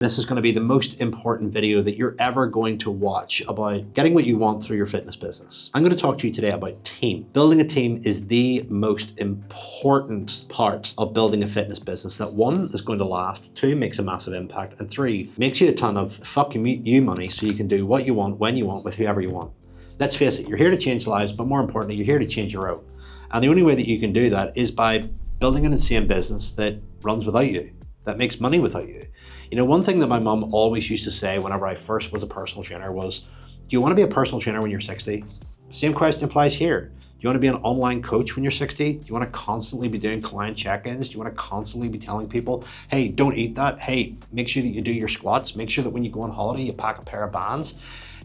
This is going to be the most important video that you're ever going to watch about getting what you want through your fitness business. I'm going to talk to you today about team. Building a team is the most important part of building a fitness business that one is going to last, two makes a massive impact, and three makes you a ton of fucking you money so you can do what you want, when you want, with whoever you want. Let's face it, you're here to change lives, but more importantly, you're here to change your own. And the only way that you can do that is by building an insane business that runs without you, that makes money without you. You know, one thing that my mom always used to say whenever I first was a personal trainer was, do you want to be a personal trainer when you're 60? Same question applies here. Do you want to be an online coach when you're 60? Do you want to constantly be doing client check-ins? Do you want to constantly be telling people, hey, don't eat that. Hey, make sure that you do your squats. Make sure that when you go on holiday, you pack a pair of bands.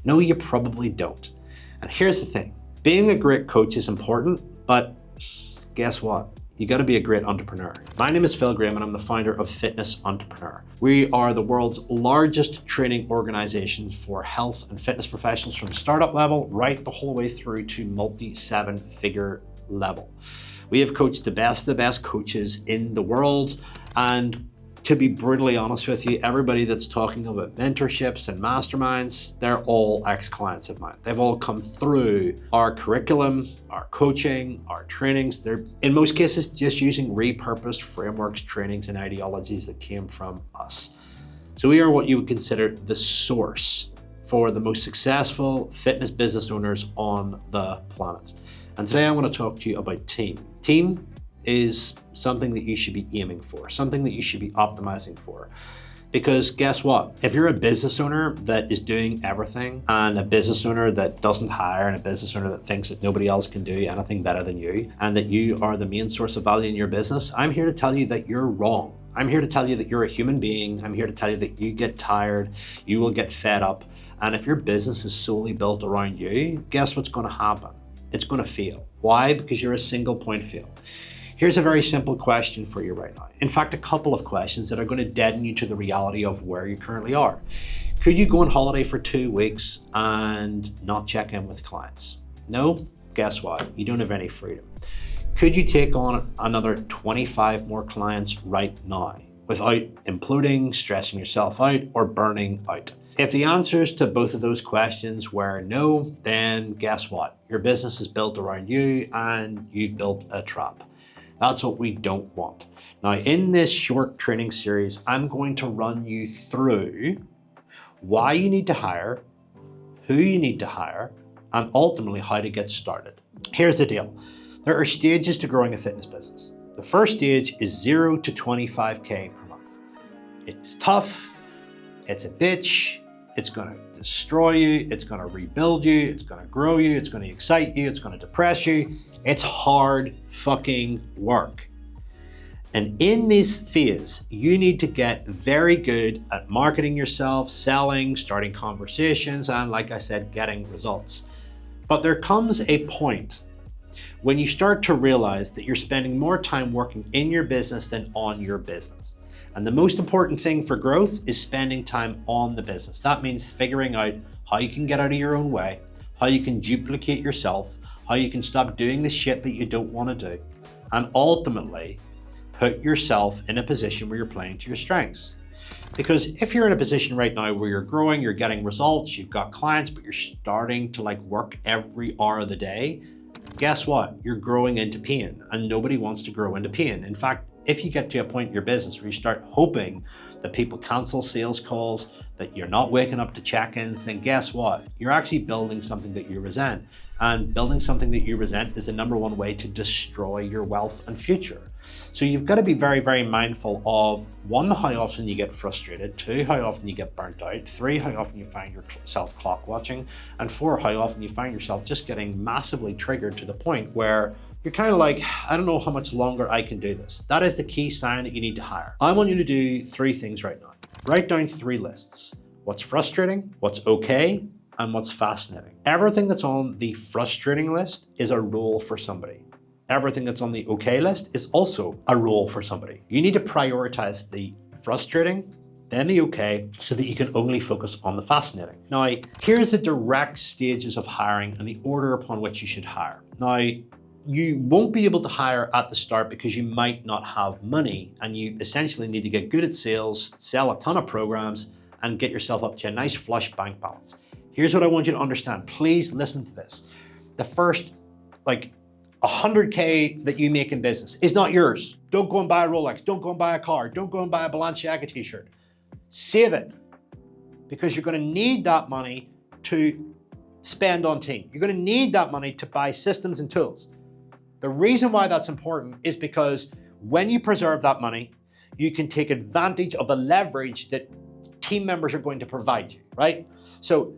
No, you probably don't. And here's the thing. Being a great coach is important, but guess what? You got to be a great entrepreneur. My name is Phil Graham and I'm the founder of Fitness Entrepreneur. We are the world's largest training organization for health and fitness professionals from startup level right the whole way through to multi-7-figure level. We have coached the best of the best coaches in the world, and to be brutally honest with you, everybody that's talking about mentorships and masterminds, they're all ex-clients of mine. They've all come through our curriculum, our coaching, our trainings. They're, in most cases, just using repurposed frameworks, trainings, and ideologies that came from us. So we are what you would consider the source for the most successful fitness business owners on the planet. And today I want to talk to you about team. Team is something that you should be aiming for, something that you should be optimizing for. Because guess what? If you're a business owner that is doing everything, and a business owner that doesn't hire, and a business owner that thinks that nobody else can do anything better than you, and that you are the main source of value in your business, I'm here to tell you that you're wrong. I'm here to tell you that you're a human being. I'm here to tell you that you get tired, you will get fed up. And if your business is solely built around you, guess what's going to happen? It's going to fail. Why? Because you're a single point fail. Here's a very simple question for you right now. In fact, a couple of questions that are going to deaden you to the reality of where you currently are. Could you go on holiday for 2 weeks and not check in with clients? No? Guess what? You don't have any freedom. Could you take on another 25 more clients right now without imploding, stressing yourself out, or burning out? If the answers to both of those questions were no, then guess what? Your business is built around you and you've built a trap. That's what we don't want. Now, in this short training series, I'm going to run you through why you need to hire, who you need to hire, and ultimately how to get started. Here's the deal. There are stages to growing a fitness business. The first stage is 0 to 25K per month. It's tough, it's a bitch, it's gonna destroy you, it's gonna rebuild you, it's gonna grow you, it's gonna excite you, it's gonna depress you. It's hard fucking work. And in this phase, you need to get very good at marketing yourself, selling, starting conversations, and like I said, getting results. But there comes a point when you start to realize that you're spending more time working in your business than on your business. And the most important thing for growth is spending time on the business. That means figuring out how you can get out of your own way, how you can duplicate yourself, how you can stop doing the shit that you don't want to do, and ultimately put yourself in a position where you're playing to your strengths. Because if you're in a position right now where you're growing, you're getting results, you've got clients, but you're starting to work every hour of the day, guess what? You're growing into pain, and nobody wants to grow into pain. In fact, if you get to a point in your business where you start hoping that people cancel sales calls, that you're not waking up to check-ins, then guess what? You're actually building something that you resent. And building something that you resent is the #1 way to destroy your wealth and future. So you've got to be very, very mindful of, one, how often you get frustrated, two, how often you get burnt out, three, how often you find yourself clock watching, and four, how often you find yourself just getting massively triggered to the point where you're kind of like, I don't know how much longer I can do this. That is the key sign that you need to hire. I want you to do 3 things right now. Write down 3 lists. What's frustrating, what's okay, and what's fascinating. Everything that's on the frustrating list is a role for somebody. Everything that's on the okay list is also a role for somebody. You need to prioritize the frustrating, then the okay, so that you can only focus on the fascinating. Now, here's the direct stages of hiring and the order upon which you should hire. Now, you won't be able to hire at the start because you might not have money, and you essentially need to get good at sales, sell a ton of programs, and get yourself up to a nice flush bank balance. Here's what I want you to understand. Please listen to this. The first 100K that you make in business is not yours. Don't go and buy a Rolex. Don't go and buy a car. Don't go and buy a Balenciaga t-shirt. Save it, because you're going to need that money to spend on team. You're going to need that money to buy systems and tools. The reason why that's important is because when you preserve that money, you can take advantage of the leverage that team members are going to provide you, right? So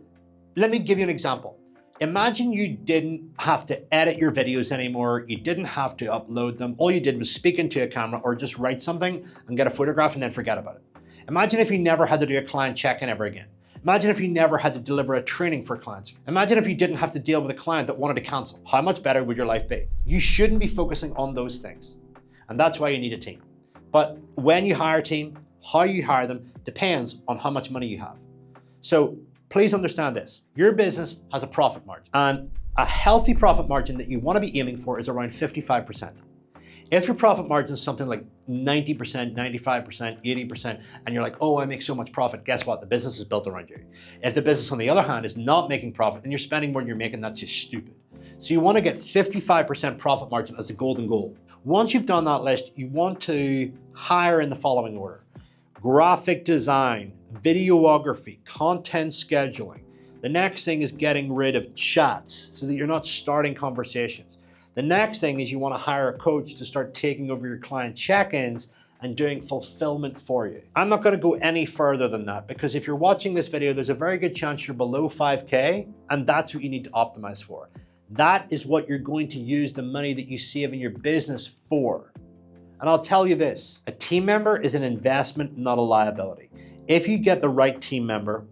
let me give you an example. Imagine you didn't have to edit your videos anymore. You didn't have to upload them. All you did was speak into a camera or just write something and get a photograph and then forget about it. Imagine if you never had to do a client check-in ever again. Imagine if you never had to deliver a training for clients. Imagine if you didn't have to deal with a client that wanted to cancel. How much better would your life be? You shouldn't be focusing on those things. And that's why you need a team. But when you hire a team, how you hire them depends on how much money you have. So please understand this. Your business has a profit margin, and a healthy profit margin that you want to be aiming for is around 55%. If your profit margin is something like 90%, 95%, 80%, and you're like, oh, I make so much profit, guess what? The business is built around you. If the business, on the other hand, is not making profit and you're spending more than you're making, that's just stupid. So you want to get 55% profit margin as a golden goal. Once you've done that list, you want to hire in the following order: graphic design, videography, content scheduling. The next thing is getting rid of chats so that you're not starting conversations. The next thing is you want to hire a coach to start taking over your client check-ins and doing fulfillment for you. I'm not going to go any further than that, because if you're watching this video, there's a very good chance you're below 5K, and that's what you need to optimize for. That is what you're going to use the money that you save in your business for. And I'll tell you this, a team member is an investment, not a liability. If you get the right team member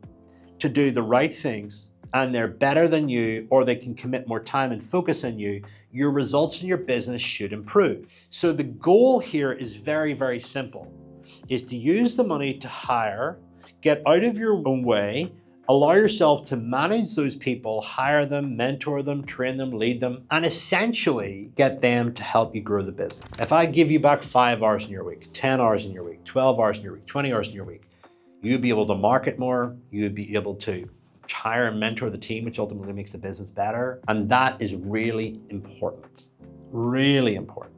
to do the right things, and they're better than you, or they can commit more time and focus on you, your results in your business should improve. So the goal here is very, very simple, is to use the money to hire, get out of your own way, allow yourself to manage those people, hire them, mentor them, train them, lead them, and essentially get them to help you grow the business. If I give you back 5 hours in your week, 10 hours in your week, 12 hours in your week, 20 hours in your week, you'd be able to market more, you'd be able to hire and mentor the team, which ultimately makes the business better. And that is really important, really important.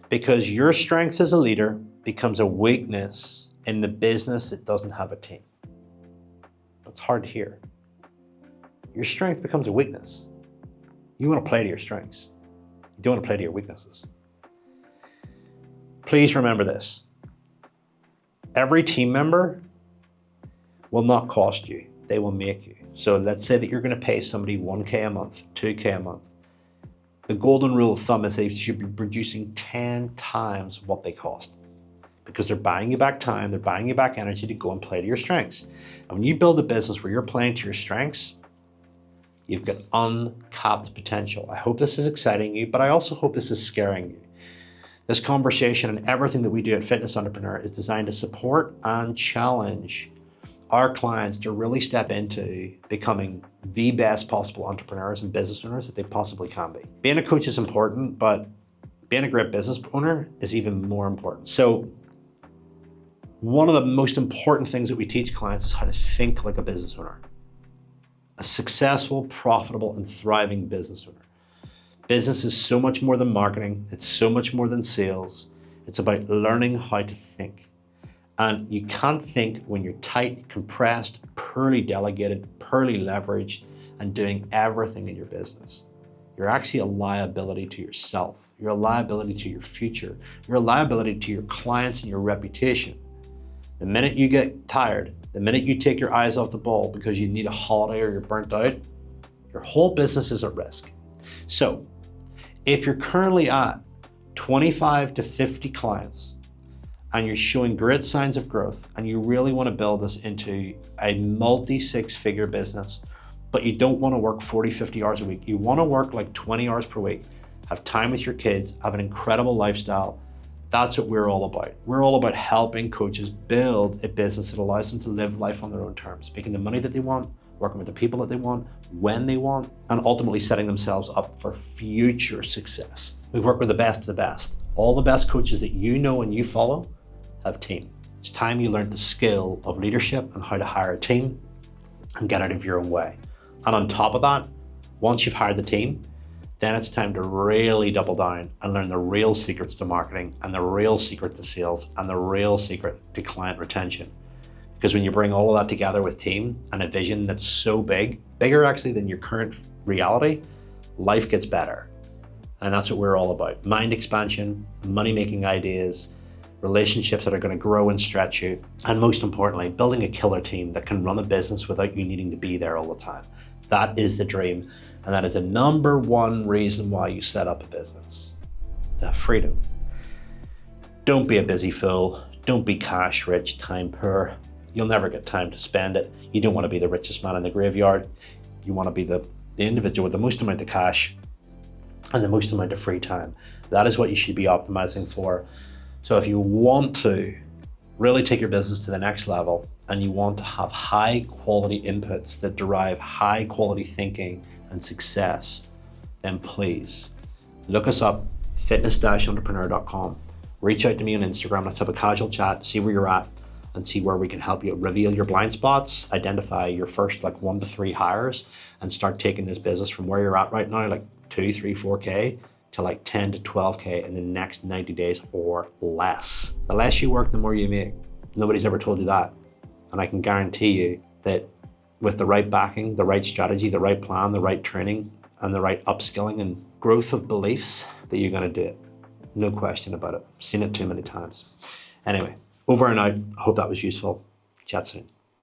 Because your strength as a leader becomes a weakness in the business that doesn't have a team. That's hard to hear. Your strength becomes a weakness. You want to play to your strengths. You don't want to play to your weaknesses. Please remember this. Every team member will not cost you. They will make you. So let's say that you're going to pay somebody 1K a month, 2K a month. The golden rule of thumb is they should be producing 10 times what they cost, because they're buying you back time, they're buying you back energy to go and play to your strengths. And when you build a business where you're playing to your strengths, you've got uncapped potential. I hope this is exciting you, but I also hope this is scaring you. This conversation and everything that we do at Fitness Entrepreneur is designed to support and challenge our clients to really step into becoming the best possible entrepreneurs and business owners that they possibly can be. Being a coach is important, but being a great business owner is even more important. So one of the most important things that we teach clients is how to think like a business owner. A successful, profitable, and thriving business owner. Business is so much more than marketing. It's so much more than sales. It's about learning how to think. And you can't think when you're tight, compressed, poorly delegated, poorly leveraged, and doing everything in your business. You're actually a liability to yourself. You're a liability to your future. You're a liability to your clients and your reputation. The minute you get tired, the minute you take your eyes off the ball because you need a holiday or you're burnt out, your whole business is at risk. So if you're currently at 25 to 50 clients, and you're showing great signs of growth, and you really want to build this into a multi-6-figure business, but you don't want to work 40, 50 hours a week. You want to work like 20 hours per week, have time with your kids, have an incredible lifestyle. That's what we're all about. We're all about helping coaches build a business that allows them to live life on their own terms, making the money that they want, working with the people that they want, when they want, and ultimately setting themselves up for future success. We work with the best of the best. All the best coaches that you know and you follow have team. It's time you learned the skill of leadership and how to hire a team and get out of your own way. And on top of that, once you've hired the team, then it's time to really double down and learn the real secrets to marketing and the real secret to sales and the real secret to client retention. Because when you bring all of that together with team and a vision that's so big, bigger actually than your current reality, life gets better. And that's what we're all about. Mind expansion, money-making ideas, relationships that are going to grow and stretch you, and most importantly, building a killer team that can run a business without you needing to be there all the time. That is the dream, and that is the number one reason why you set up a business. The freedom. Don't be a busy fool. Don't be cash rich, time poor. You'll never get time to spend it. You don't want to be the richest man in the graveyard. You want to be the individual with the most amount of cash and the most amount of free time. That is what you should be optimizing for. So if you want to really take your business to the next level and you want to have high quality inputs that derive high quality thinking and success, then please look us up, fitness-entrepreneur.com. Reach out to me on Instagram. Let's have a casual chat, see where you're at, and see where we can help you reveal your blind spots, identify your first 1 to 3 hires, and start taking this business from where you're at right now, 2, 3, 4K, to 10 to 12K in the next 90 days or less. The less you work, the more you make. Nobody's ever told you that. And I can guarantee you that with the right backing, the right strategy, the right plan, the right training, and the right upskilling and growth of beliefs, that you're gonna do it. No question about it. Seen it too many times. Anyway, over and out. Hope that was useful. Chat soon.